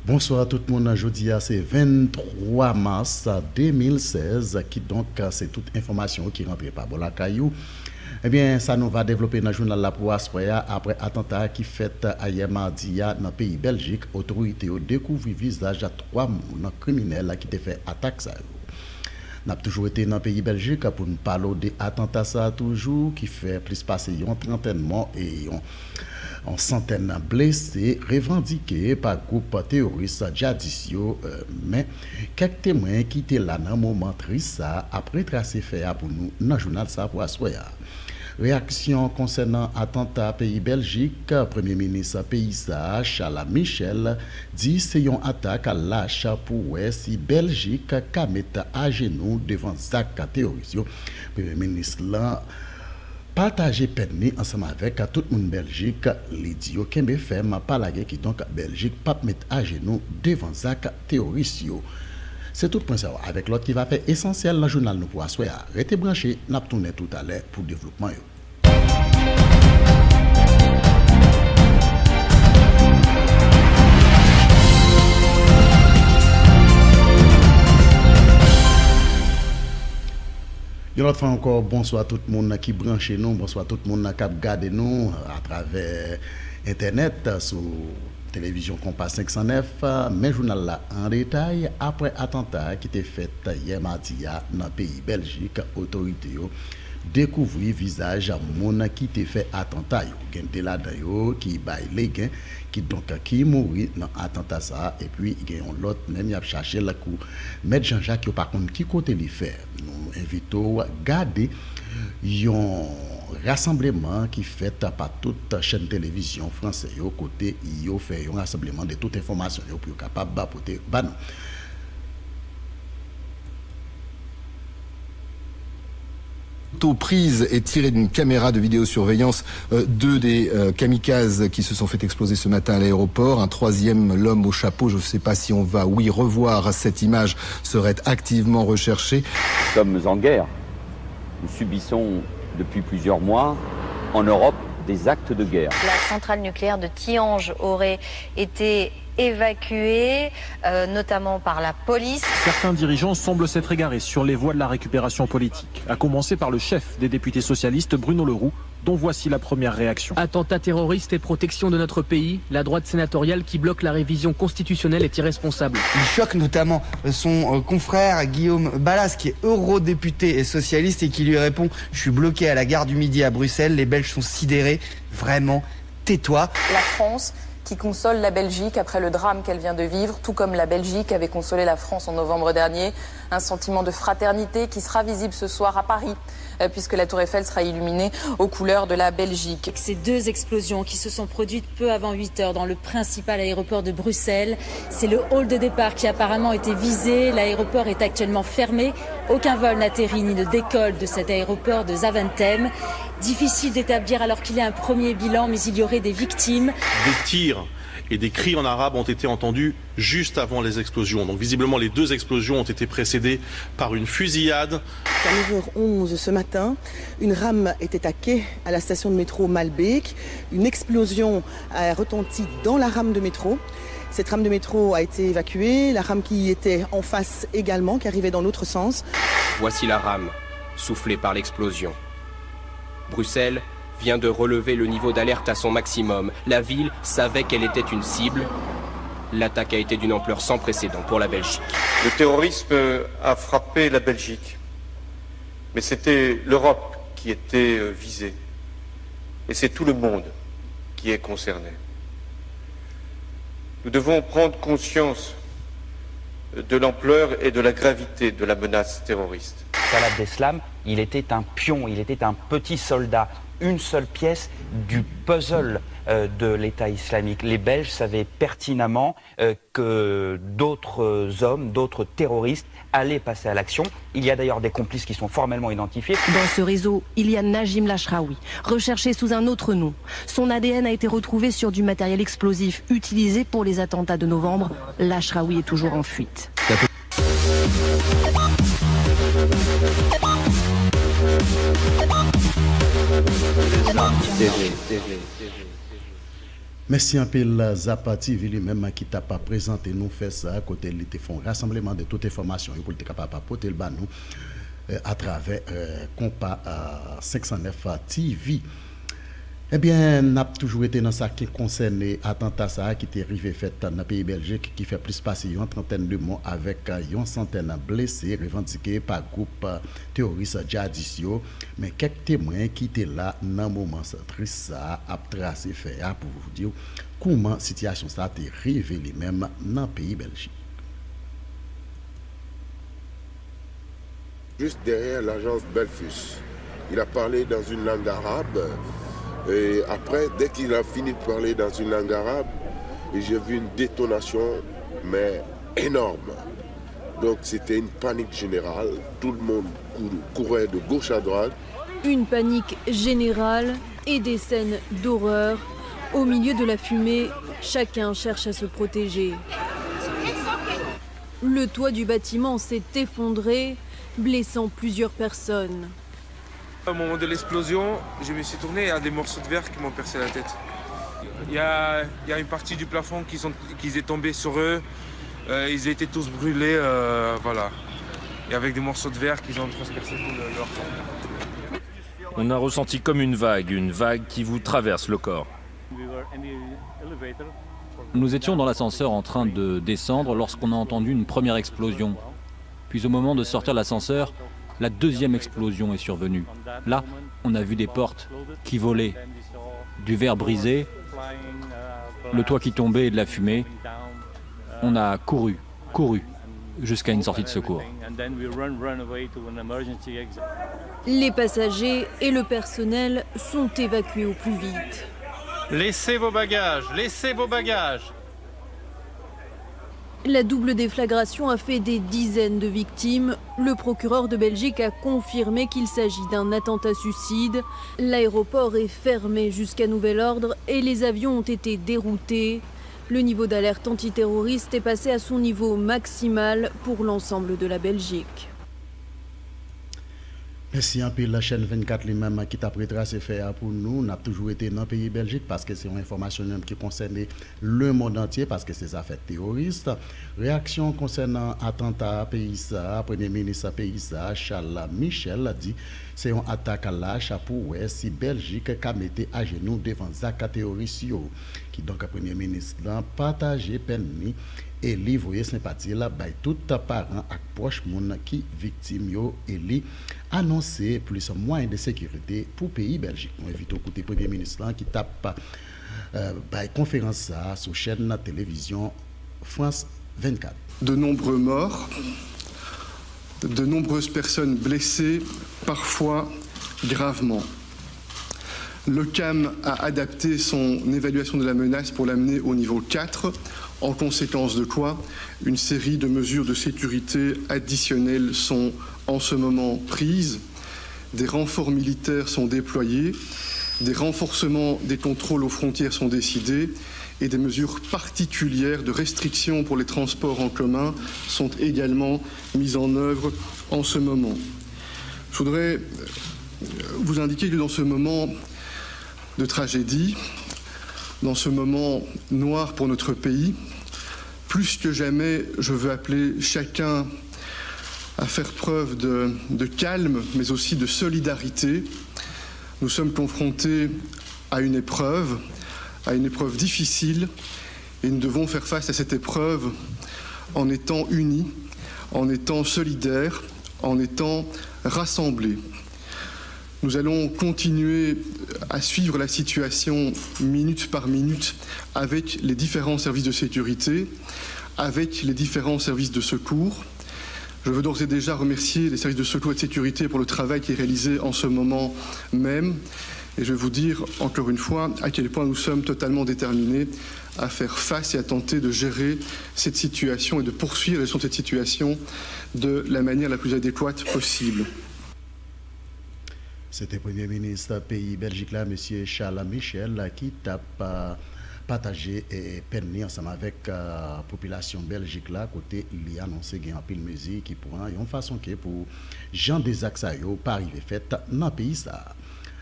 Bonsoir tout le monde. Jeudi, c'est 23 mars 2016 qui donc c'est toute information qui rentre par la caillou. Eh bien, ça nous va développer dans le journal La Proie après attentat qui fait hier mardi dans le pays Belgique. Autorité ont découvert visage à 3 criminels qui ont fait attaque ça. Nous avons toujours été dans le pays Belgique pour nous parler de attentats ça toujours qui fait plus passer une trentaine de morts et en centaines de blessés revendiqués par groupe terroriste djihadistes, mais quelques témoins qui étaient là dans le moment triste après tracer fait pour nous dans le journal ça pour assoya. Réaction concernant attentat pays Belgique, Premier ministre pays ça, Charles Michel, dit c'est une attaque à lâche pour si Belgique ka mettre à genoux devant Zak terroriste. Premier ministre là partager peine ensemble avec tout le monde Belgique, l'idiot Kembe Fem parlage qui donc Belgique pas mettre à genoux devant Zak terroriste. C'est tout point ça avec l'autre qui va faire essentiel dans le journal nous pour assoya. Restez branchés, n'a tourner tout à l'heure pour développement. Une autre fois encore, bonsoir tout le monde qui branche nous, bonsoir tout le monde qui regarde nous à travers Internet, sur télévision Compass 509, mais journal là en détail après attentat qui était fait hier mardi dans le pays Belgique, autorité découvrir visage à mon qui était fait attentat yo gen là qui bail les gains qui mourit dans attentat ça et puis gen l'autre même y a cherché le coup mettre Jean-Jacques par contre qui côté les faire nous invitons garder un rassemblement qui fait par toute chaîne télévision française yo côté yo fait un rassemblement de toute information yo pour capable d'apporter bah non. Prise est tirée d'une caméra de vidéosurveillance. Deux des kamikazes qui se sont fait exploser ce matin à l'aéroport. Un troisième, l'homme au chapeau, je ne sais pas si on va, revoir cette image, serait activement recherché. Nous sommes en guerre. Nous subissons depuis plusieurs mois en Europe des actes de guerre. La centrale nucléaire de Tihange aurait été évacués, notamment par la police. Certains dirigeants semblent s'être égarés sur les voies de la récupération politique, à commencer par le chef des députés socialistes, Bruno Le Roux, dont voici la première réaction. Attentat terroriste et protection de notre pays, la droite sénatoriale qui bloque la révision constitutionnelle est irresponsable. Il choque notamment son confrère Guillaume Balas, qui est eurodéputé et socialiste et qui lui répond « Je suis bloqué à la gare du Midi à Bruxelles, les Belges sont sidérés, vraiment, tais-toi ». La France qui console la Belgique après le drame qu'elle vient de vivre, tout comme la Belgique avait consolé la France en novembre dernier. Un sentiment de fraternité qui sera visible ce soir à Paris, puisque la Tour Eiffel sera illuminée aux couleurs de la Belgique. Ces deux explosions qui se sont produites peu avant 8 heures dans le principal aéroport de Bruxelles, c'est le hall de départ qui a apparemment été visé. L'aéroport est actuellement fermé. Aucun vol n'atterrit ni ne décolle de cet aéroport de Zaventem. Difficile d'établir alors qu'il y a un premier bilan, mais il y aurait des victimes. Des tirs et des cris en arabe ont été entendus juste avant les explosions. Donc visiblement, les deux explosions ont été précédées par une fusillade. À 9h11 ce matin, une rame était à quai à la station de métro Malbec. Une explosion a retenti dans la rame de métro. Cette rame de métro a été évacuée. La rame qui était en face également, qui arrivait dans l'autre sens. Voici la rame, soufflée par l'explosion. Bruxelles vient de relever le niveau d'alerte à son maximum. La ville savait qu'elle était une cible. L'attaque a été d'une ampleur sans précédent pour la Belgique. Le terrorisme a frappé la Belgique, mais c'était l'Europe qui était visée. Et c'est tout le monde qui est concerné. Nous devons prendre conscience de l'ampleur et de la gravité de la menace terroriste. Salah Abdeslam, il était un pion, il était un petit soldat, une seule pièce du puzzle de l'État islamique. Les Belges savaient pertinemment que d'autres hommes, d'autres terroristes allaient passer à l'action. Il y a d'ailleurs des complices qui sont formellement identifiés. Dans ce réseau, il y a Najim Lachraoui, recherché sous un autre nom. Son ADN a été retrouvé sur du matériel explosif utilisé pour les attentats de novembre. Lachraoui est toujours en fuite. Merci un peu Zapati lui-même qui t'a pas présenté nous fait ça à côté il te font rassemblement de toutes les informations pour être capable de porter le bas nous à travers Compa 509 TV. Eh bien, n'a toujours été dans ça qui concerne attentat ça qui est arrivé fait dans le pays Belgique qui fait plus passer une trentaine de morts avec une centaine de blessés revendiqués par groupe terroriste djihadistes. Mais quelques témoins qui étaient là dans le moment triste ça a tracé fait pour vous dire comment la situation ça a été révélée même dans le pays Belgique. Juste derrière l'agence Belfus, il a parlé dans une langue arabe. Et après, dès qu'il a fini de parler dans une langue arabe, j'ai vu une détonation, mais énorme. Donc c'était une panique générale. Tout le monde courait de gauche à droite. Une panique générale et des scènes d'horreur. Au milieu de la fumée, chacun cherche à se protéger. Le toit du bâtiment s'est effondré, blessant plusieurs personnes. Au moment de l'explosion, je me suis tourné, il y a des morceaux de verre qui m'ont percé la tête. Il y a une partie du plafond qui est tombée sur eux. Ils étaient tous brûlés, voilà. Et avec des morceaux de verre qui ont transpercé tout leur corps. On a ressenti comme une vague qui vous traverse le corps. Nous étions dans l'ascenseur en train de descendre lorsqu'on a entendu une première explosion. Puis au moment de sortir de l'ascenseur, la deuxième explosion est survenue. Là, on a vu des portes qui volaient, du verre brisé, le toit qui tombait et de la fumée. On a couru jusqu'à une sortie de secours. Les passagers et le personnel sont évacués au plus vite. Laissez vos bagages, laissez vos bagages. La double déflagration a fait des dizaines de victimes. Le procureur de Belgique a confirmé qu'il s'agit d'un attentat-suicide. L'aéroport est fermé jusqu'à nouvel ordre et les avions ont été déroutés. Le niveau d'alerte antiterroriste est passé à son niveau maximal pour l'ensemble de la Belgique. Merci un peu la chaîne 24 lui-même qui t'a retracé faire pour nous. On a toujours été dans le pays Belgique parce que c'est une information qui concerne le monde entier parce que c'est affaires terroristes. Réaction concernant attentat à pays ça, Premier ministre pays ça, Charles Michel a dit c'est une attaque à la chapeau si Belgique a mis à genoux devant Zaka terroriste qui donc Premier ministre partagé peine et livrer sympathie là by tout parents et proches moun qui victime yo et li annoncer plus moyens de sécurité pour pays Belgique. On invite au côté Premier ministre qui tape by conférence ça sur chaîne télévision France 24. De nombreux morts, de nombreuses personnes blessées, parfois gravement. L'OCAM a adapté son évaluation de la menace pour l'amener au niveau 4, en conséquence de quoi une série de mesures de sécurité additionnelles sont en ce moment prises. Des renforts militaires sont déployés, des renforcements des contrôles aux frontières sont décidés et des mesures particulières de restriction pour les transports en commun sont également mises en œuvre en ce moment. Je voudrais vous indiquer que dans ce moment de tragédie, dans ce moment noir pour notre pays, plus que jamais, je veux appeler chacun à faire preuve de calme, mais aussi de solidarité. Nous sommes confrontés à une épreuve difficile, et nous devons faire face à cette épreuve en étant unis, en étant solidaires, en étant rassemblés. Nous allons continuer à suivre la situation minute par minute avec les différents services de sécurité, avec les différents services de secours. Je veux d'ores et déjà remercier les services de secours et de sécurité pour le travail qui est réalisé en ce moment même. Et je vais vous dire encore une fois à quel point nous sommes totalement déterminés à faire face et à tenter de gérer cette situation et de poursuivre la gestion de cette situation de la manière la plus adéquate possible. C'était le Premier ministre pays Belgique là, M. Charles Michel, qui t'a partagé et permis ensemble avec la population belgique là, côté il a annoncé qu'il y a un pile musique qui prend une façon que pour Jean des Axayo pas arriver fait dans le pays ça.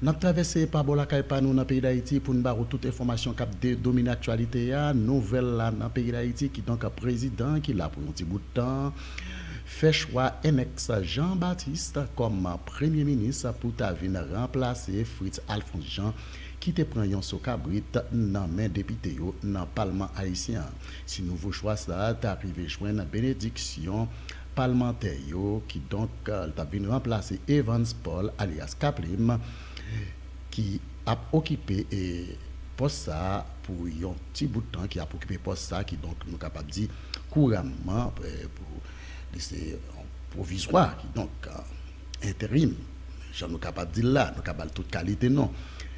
Nous avons traversé par Bolakay par nous dans le pays d'Haïti pour nous avoir toute information qui domine l'actualité. Nouvelle là dans le pays d'Haïti qui donc un président qui l'a pour un petit bout de temps fait choix ex Jean-Baptiste comme premier ministre pour venir remplacer Fritz Alphonse Jean qui te prend yon sokabrit dans main député dans le Parlement haïtien. Si nouveau choix ça est arrivé joindre bénédiction parlementaire qui donc t'a venu remplacer Evans Paul alias Kaplim qui a occupé poste ça pour un petit bout de temps qui a occupé poste ça qui donc nous capable dire couramment pour c'est provisoire qui donc intérim j'en nous capable dire là nous capable toute qualité non.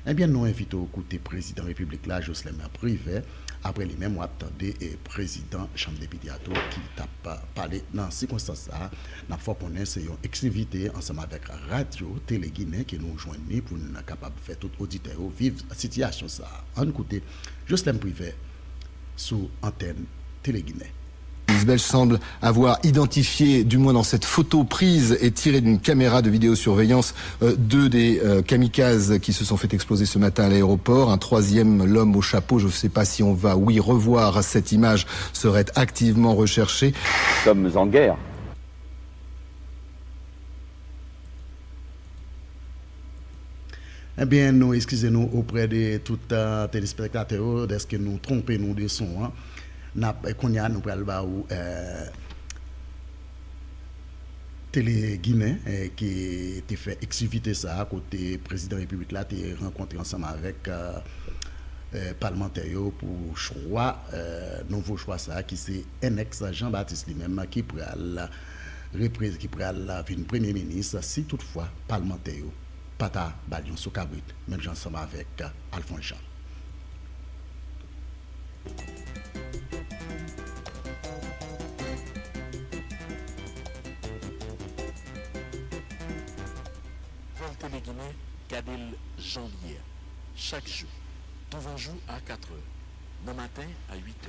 Eh bien, nous invitons au côté président de la République, là, Jocelyn Privé, après les mêmes, nous attendons le président Chambre des députés qui t'a parlé dans ces circonstances-là. Nous avons connaître une exclusivité ensemble avec Radio Télé Guinée qui nous joignent pour nous capables de faire tout auditeur vivre la situation. En écouté, Jocelyn Privé sous antenne Télé Guinée. Les police belge semble avoir identifié, du moins dans cette photo prise et tirée d'une caméra de vidéosurveillance, deux des kamikazes qui se sont fait exploser ce matin à l'aéroport. Un troisième, l'homme au chapeau, je ne sais pas si on va, revoir cette image, serait activement recherché. Nous sommes en guerre. Eh bien, nous excusez-nous auprès de tout téléspectateurs d'est-ce que nous trompons nous de son. Hein. Nous avons Télé Guinée qui a fait exclusivité ça à côté président de la République là, a rencontré ensemble avec parlementaires pour choix nouveau choix ça qui c'est ex Jean-Baptiste lui-même qui pourrait venir premier ministre si toutefois parlementaire Pata Balion Sokabrit, même ensemble avec Alphonse Jean. Vol Télé Guinée, Gadel Janvier. Chaque jour, devant jour à 4h, le matin à 8h,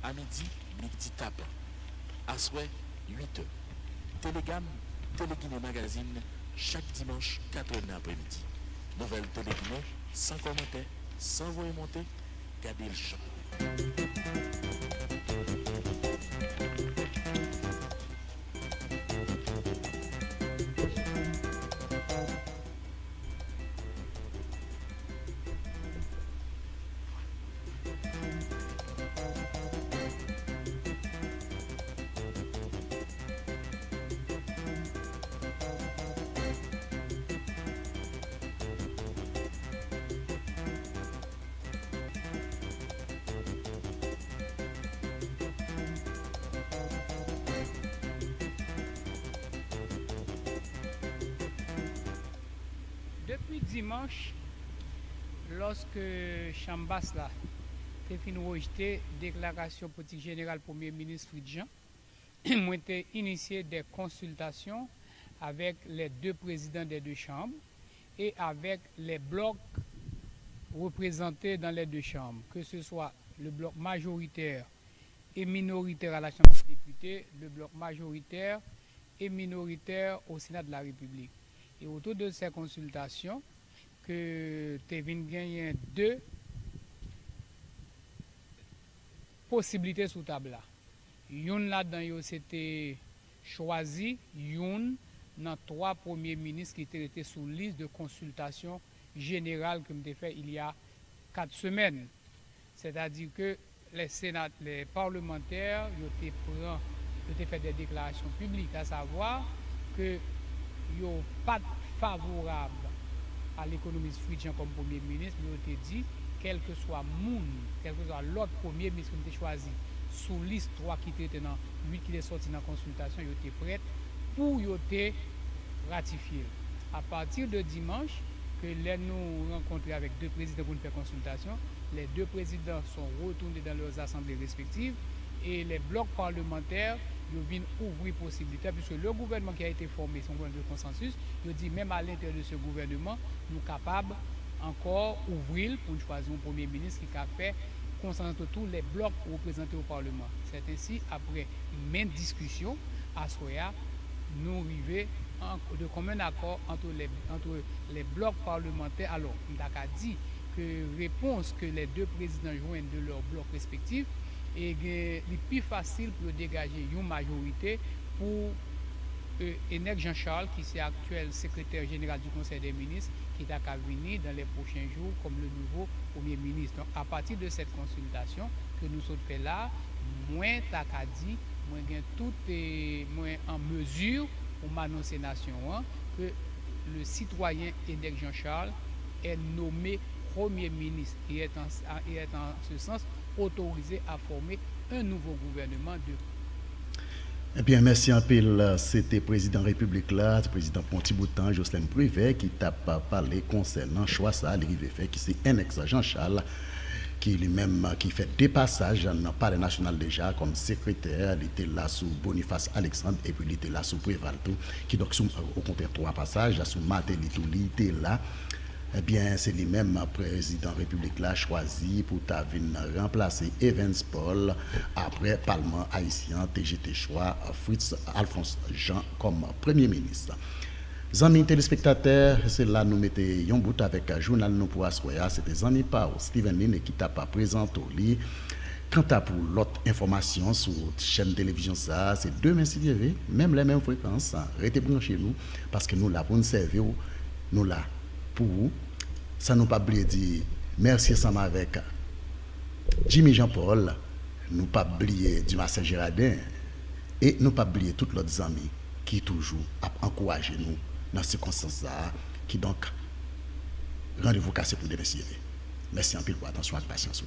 à midi, midi tape, à soir 8h. Télégramme, Télé Guinée Magazine, chaque dimanche 4h de l'après-midi. Nouvelle Télé Guinée, sans commentaire, sans voix monter, Gadel Janvier. Depuis dimanche, lorsque Chambas là, a fini de rejeter déclaration politique générale Premier ministre Fritz Jean, moi j'ai initié des consultations avec les deux présidents des deux chambres et avec les blocs représentés dans les deux chambres, que ce soit le bloc majoritaire et minoritaire à la Chambre des députés, le bloc majoritaire et minoritaire au Sénat de la République. Et autour de ces consultations, que Tevin gagne deux possibilités sous table là. Une là-dedans, c'était choisi, une dans trois premiers ministres qui étaient sous liste de consultation générale que j'ai fait il y a 4 semaines. C'est-à-dire que les parlementaires ont fait des déclarations publiques, à savoir que ils n'ont pas favorable à l'économiste Fritz Jean comme Premier ministre, mais ils ont dit, quel que soit l'autre Premier ministre qui a été choisi sous liste 3 qui était dans 8 qui est sorti dans la consultation, ils étaient prêts pour ratifier. À partir de dimanche, que nous rencontrons avec deux présidents pour une consultation, les deux présidents sont retournés dans leurs assemblées respectives et les blocs parlementaires ils viennent ouvrir possibilité, puisque le gouvernement qui a été formé, son gouvernement de consensus, il dit même à l'intérieur de ce gouvernement, nous sommes capables encore d'ouvrir pour choisir un Premier ministre qui a fait consensus de tous les blocs représentés au Parlement. C'est ainsi, après une même discussion, à Soya, nous arrivons de commun accord entre les blocs parlementaires. Alors, on a dit que réponse que les deux présidents joignent de leurs blocs respectifs et c'est plus facile pour dégager une majorité pour Enec Jean-Charles, qui est actuel secrétaire général du Conseil des ministres, qui est à venir dans les prochains jours comme le nouveau Premier ministre. Donc, à partir de cette consultation que nous sommes fait là, moins Takadi, moins tout est moins en mesure pour m'annoncer nation que le citoyen Enec Jean-Charles est nommé Premier ministre et est en ce sens autorisé à former un nouveau gouvernement de. Eh bien, merci un peu. C'était président République là, président Ponti-Boutan, Jocelyn Privé, qui t'a parlé concernant choix ça, l'arrivée fait, qui c'est un ex-Jean-Charles, qui lui-même qui fait des passages dans le palais national déjà comme secrétaire. Il était là sous Boniface Alexandre et puis il était là sous Prévalto, qui donc au contraire 3 passages, sous Martelly, il était là. Eh bien, c'est lui-même, président République là, choisi pour remplacer Evans Paul après Parlement haïtien, TGT choix, Fritz Alphonse Jean comme Premier ministre. Amis téléspectateurs, c'est là nous mettons un bout avec le journal nous pour Assoya. C'était Amis Pao, Steven Line qui t'a pas présenté au lit. Quant à pour l'autre information sur chaîne de télévision, ça, c'est demain si Dieu veut, même les mêmes fréquences, restez branchez nous parce que nous là pour nous servir, nous là pour vous. Ça nous pas oublier dire merci ensemble avec Jimmy Jean-Paul, nous pas oublier du Marcel Girardin et nous pas oublier tous les amis qui toujours encouragent nous dans ces circonstances-là, qui donc rendez-vous cassé pour demain. Merci en pile pour attention et patience.